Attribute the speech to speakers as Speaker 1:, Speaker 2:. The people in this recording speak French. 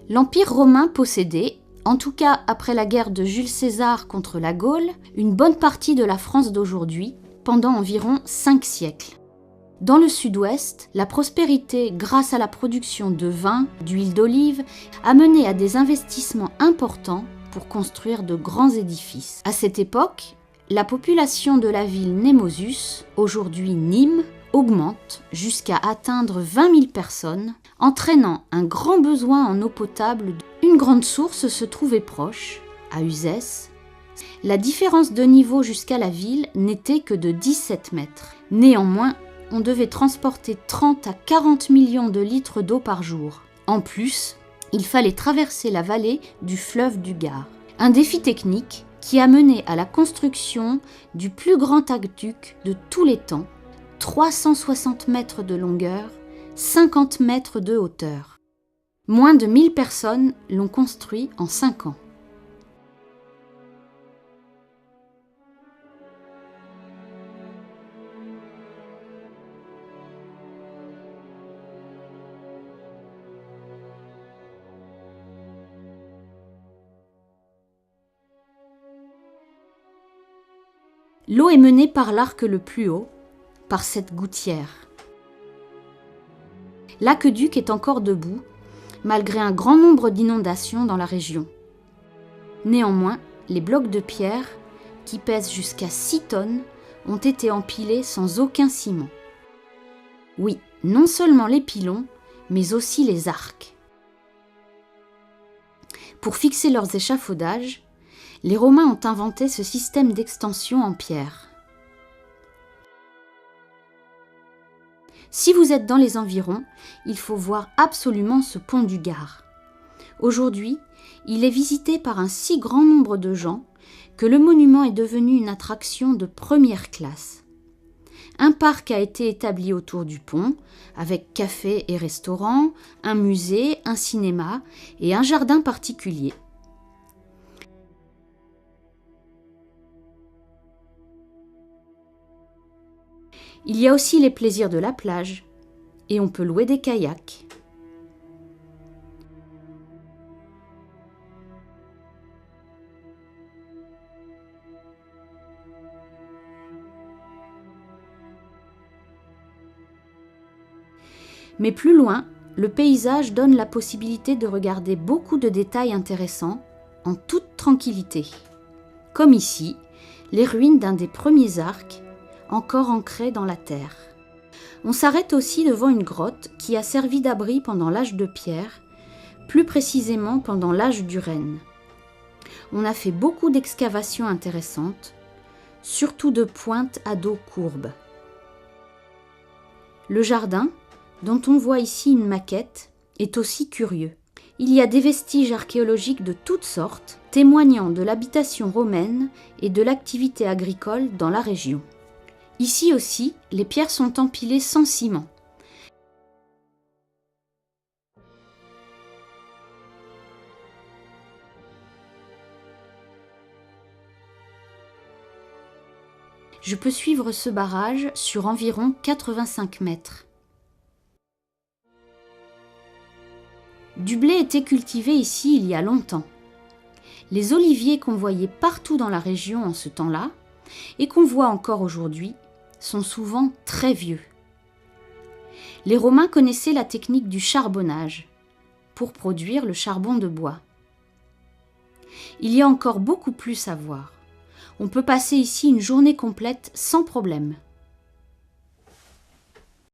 Speaker 1: L'Empire romain possédait, en tout cas après la guerre de Jules César contre la Gaule, une bonne partie de la France d'aujourd'hui, pendant environ 5 siècles. Dans le sud-ouest, la prospérité grâce à la production de vin, d'huile d'olive, a mené à des investissements importants pour construire de grands édifices. À cette époque, la population de la ville Némosus, aujourd'hui Nîmes, augmente jusqu'à atteindre 20 000 personnes, entraînant un grand besoin en eau potable. Une grande source se trouvait proche, à Uzès. La différence de niveau jusqu'à la ville n'était que de 17 mètres. Néanmoins, on devait transporter 30 à 40 millions de litres d'eau par jour. En plus, il fallait traverser la vallée du fleuve du Gard. Un défi technique qui a mené à la construction du plus grand aqueduc de tous les temps, 360 mètres de longueur, 50 mètres de hauteur. Moins de 1000 personnes l'ont construit en 5 ans. L'eau est menée par l'arc le plus haut, par cette gouttière. L'aqueduc est encore debout, malgré un grand nombre d'inondations dans la région. Néanmoins, les blocs de pierre, qui pèsent jusqu'à 6 tonnes, ont été empilés sans aucun ciment. Oui, non seulement les pylons, mais aussi les arcs. Pour fixer leurs échafaudages, les Romains ont inventé ce système d'extension en pierre. Si vous êtes dans les environs, il faut voir absolument ce pont du Gard. Aujourd'hui, il est visité par un si grand nombre de gens que le monument est devenu une attraction de première classe. Un parc a été établi autour du pont, avec café et restaurant, un musée, un cinéma et un jardin particulier. Il y a aussi les plaisirs de la plage, et on peut louer des kayaks. Mais plus loin, le paysage donne la possibilité de regarder beaucoup de détails intéressants en toute tranquillité. Comme ici, les ruines d'un des premiers arcs, encore ancrés dans la terre. On s'arrête aussi devant une grotte qui a servi d'abri pendant l'âge de pierre, plus précisément pendant l'âge du renne. On a fait beaucoup d'excavations intéressantes, surtout de pointes à dos courbe. Le jardin, dont on voit ici une maquette, est aussi curieux. Il y a des vestiges archéologiques de toutes sortes, témoignant de l'habitation romaine et de l'activité agricole dans la région. Ici aussi, les pierres sont empilées sans ciment. Je peux suivre ce barrage sur environ 85 mètres. Du blé était cultivé ici il y a longtemps. Les oliviers qu'on voyait partout dans la région en ce temps-là, et qu'on voit encore aujourd'hui, sont souvent très vieux. Les Romains connaissaient la technique du charbonnage pour produire le charbon de bois. Il y a encore beaucoup plus à voir. On peut passer ici une journée complète sans problème.